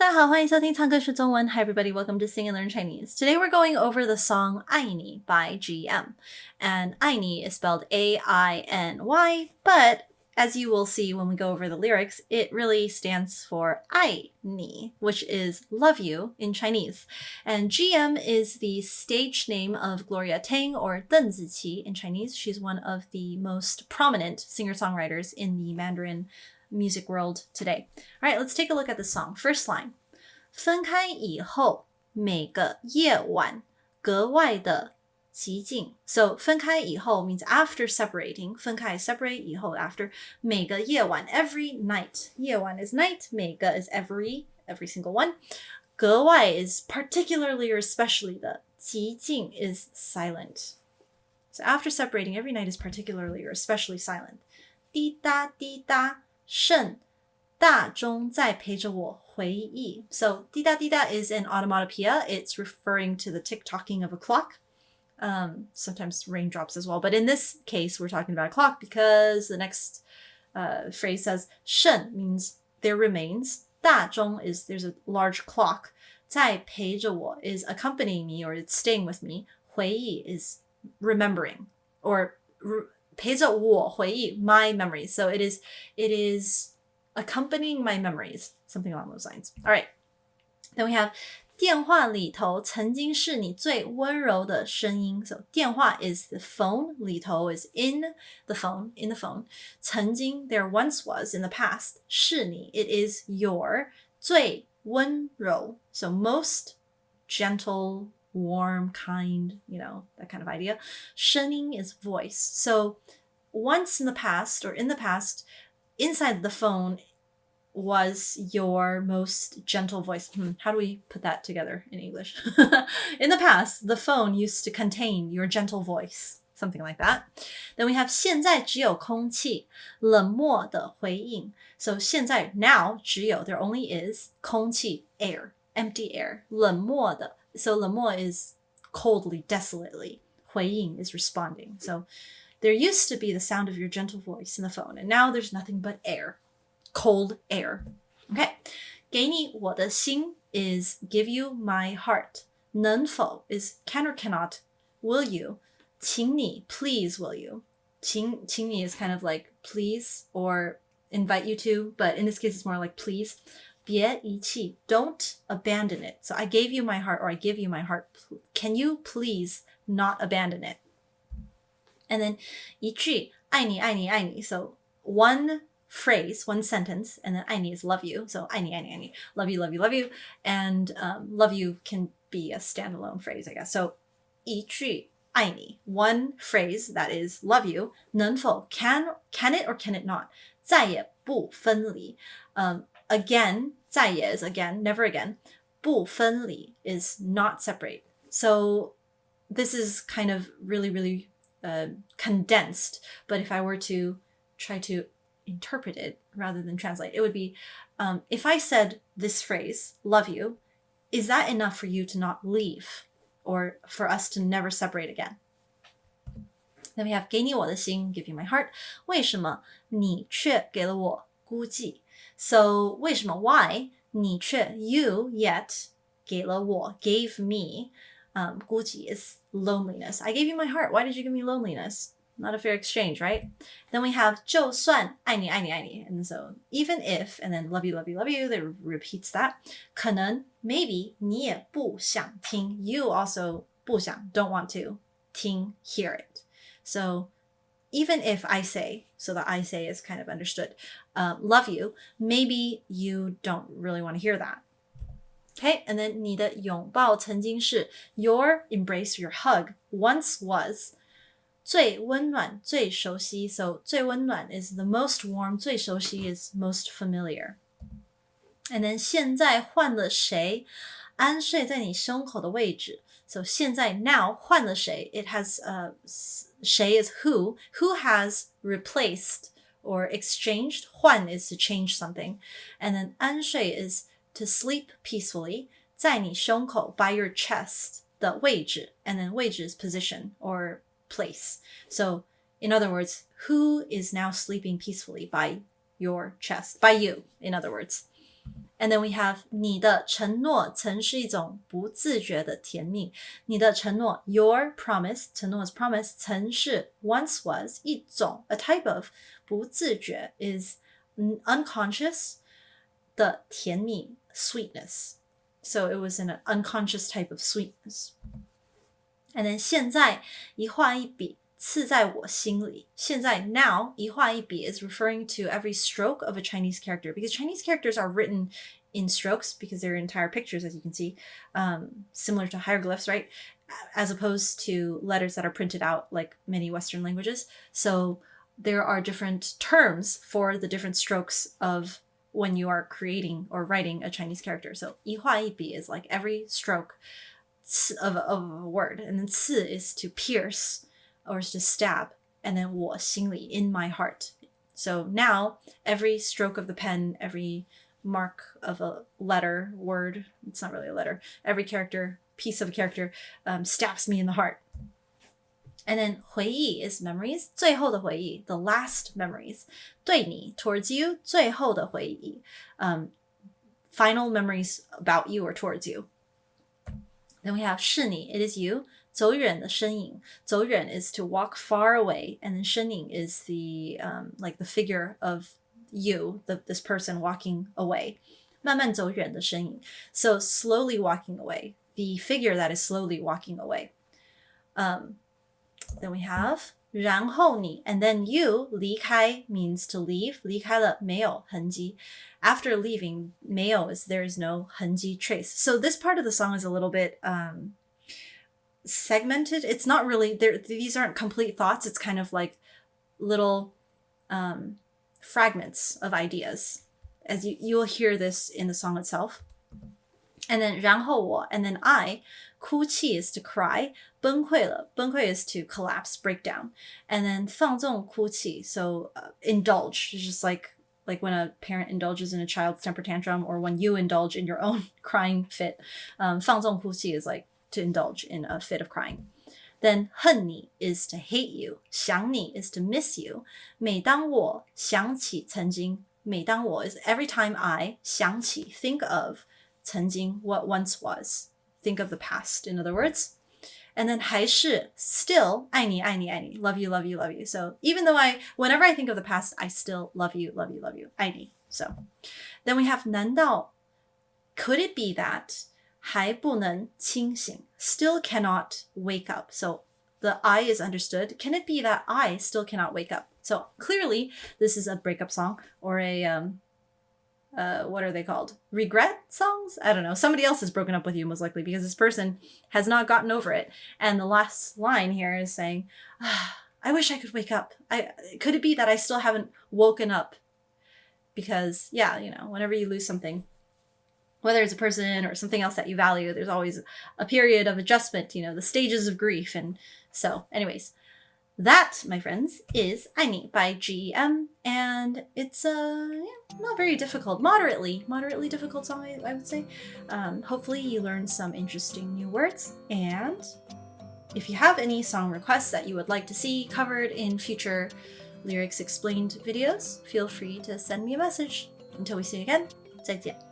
大家好，欢迎收听唱歌学中文. Hi everybody, welcome to Sing and Learn Chinese. Today we're going over the song AINY by GM. And AINY is spelled A-I-N-Y, but as you will see when we go over the lyrics, it really stands for 爱你, which is love you in Chinese. And GM is the stage name of Gloria Tang, or Deng Ziqi in Chinese. She's one of the most prominent singer-songwriters in the Mandarin music world today. All right, let's take a look at the song. First line. 分开以后每个夜晚格外的寂静. So 分开以后 means after separating. 分开 separate 以后 after 每个夜晚 every night. 夜晚 is night. 每个 is every single one. 格外 is particularly or especially 的. 寂静 is silent. So after separating, every night is particularly or especially silent. 滴答滴答剩大钟在陪着我回忆. So, 滴答滴答 is an automatopoeia. It's referring to the tick-tocking of a clock. Sometimes raindrops as well. But in this case, we're talking about a clock because the next phrase says 剩 means there remains. 大钟 is there's a large clock. 在陪着我 is accompanying me or it's staying with me. 回忆 is remembering or 陪着我回忆 my memories. So it is accompanying my memories, something along those lines. All right. Then we have 电话里头曾经是你最温柔的声音. So 电话 is the phone, 里头 is in the phone. 曾经 there once was in the past. 是你 it is your 最温柔. So most gentle, warm, kind, that kind of idea. 声音 is voice. So once in the past or in the past, inside the phone was your most gentle voice. How do we put that together in English? In the past, the phone used to contain your gentle voice. Something like that. Then we have 现在只有空气冷漠的回应. So 现在 now 只有 there only is 空气 air, empty air. 冷漠的. So 冷漠 is coldly, desolately. 回应 is responding. So there used to be the sound of your gentle voice in the phone, and now there's nothing but air. Cold air. Okay. 给你我的心 is give you my heart. 能否 is can or cannot. Will you? 请你 please will you? 请你 is kind of like please or invite you to, but in this case it's more like please. 别遗弃 don't abandon it. So I gave you my heart or I give you my heart. Can you please not abandon it? And then 一句爱你爱你爱你. So one phrase, one sentence, and then 爱你 is love you. So 爱你爱你爱你. Love you, love you, love you. And love you can be a standalone phrase, I guess. So 一句爱你, one phrase that is love you. 能否 can it or can it not? 再也不分离. Again, 再也 is again, never again. 不分离 is not separate. So this is kind of really condensed, but if I were to try to interpret it rather than translate, it would be if I said this phrase, love you, is that enough for you to not leave or for us to never separate again? Then we have 给你我的心, give you my heart. 为什么你却给了我孤寂? So 为什么 why 你却 you yet 给了我 gave me 孤寂 is loneliness. I gave you my heart. Why did you give me loneliness? Not a fair exchange, right? Then we have 就算爱你爱你爱你. And so even if, and then love you, love you, love you, that repeats that. 可能 maybe 你也不想听. You also 不想 don't want to 听 hear it. So even if I say, so the I say is kind of understood, love you, maybe you don't really want to hear that. Okay, and then 你的拥抱曾经是 your embrace, your hug once was 最温暖最熟悉. So 最温暖 is the most warm, 最熟悉 is most familiar. And then 现在换了谁安睡在你胸口的位置. So 现在 now 换了谁, it has 谁 is who has replaced or exchanged. 换 is to change something. And then 安睡 is to sleep peacefully. 在你胸口 by your chest 的位置. And then 位置 is position or place. So in other words, who is now sleeping peacefully by your chest? By you, in other words. And then we have 你的承诺曾是一种不自觉的甜蜜。你的承诺 your promise 承诺 is promise 曾是 once was 一种 a type of 不自觉 is unconscious 的甜蜜 sweetness. So it was an unconscious type of sweetness. And then 现在一画一笔刺在我心里。现在 now 一画一笔 is referring to every stroke of a Chinese character because Chinese characters are written in strokes because they're entire pictures, as you can see, similar to hieroglyphs, right? As opposed to letters that are printed out like many Western languages. So there are different terms for the different strokes of when you are creating or writing a Chinese character. So 一画一笔 is like every stroke of a word. And then 刺 is to pierce or is to stab. And then 我心里 in my heart. So now every stroke of the pen, every mark of a letter, word, it's not really a letter, every character, piece of a character stabs me in the heart. And then 回忆 is memories, 最后的回忆 the last memories. 对你 towards you, 最后的回忆 final memories about you or towards you. Then we have 是你 it is you. 走远的身影 走远 is to walk far away, and then 身影 is the like the figure of you, this person walking away. 慢慢走远的身影 so slowly walking away, the figure that is slowly walking away. Then we have 然后你 and then you 离开 means to leave 离开了没有痕迹 after leaving 没有 is there is no 痕迹 trace. So this part of the song is a little bit segmented. It's not really there, these aren't complete thoughts, it's kind of like little fragments of ideas, as you'll hear this in the song itself. And then 然后我 and then I 哭泣 is to cry 崩溃了 崩溃 is to collapse, break down. And then 放纵哭泣 so indulge is just like when a parent indulges in a child's temper tantrum or when you indulge in your own crying fit. 放纵哭泣 is like to indulge in a fit of crying. Then 恨你 is to hate you. 想你 is to miss you. 每当我想起曾经每当我 is every time I 想起 think of 曾经 what once was. Think of the past, in other words. And then 还是 still 爱你爱你爱你 love you love you love you. So even though whenever I think of the past, I still love you love you love you 爱你. So then we have 难道 could it be that 还不能清醒 still cannot wake up. So the I is understood. Can it be that I still cannot wake up? So clearly this is a breakup song or a what are they called? Regret songs? I don't know. Somebody else has broken up with you most likely because this person has not gotten over it. And the last line here is saying, I wish I could wake up. Could it be that I still haven't woken up? Because yeah, you know, whenever you lose something, whether it's a person or something else that you value, there's always a period of adjustment, you know, the stages of grief. And so anyways, that, my friends, is AINY by GEM, and it's not very difficult, moderately difficult song, I would say. Hopefully you learned some interesting new words, and if you have any song requests that you would like to see covered in future Lyrics Explained videos, feel free to send me a message. Until we see you again, 再见.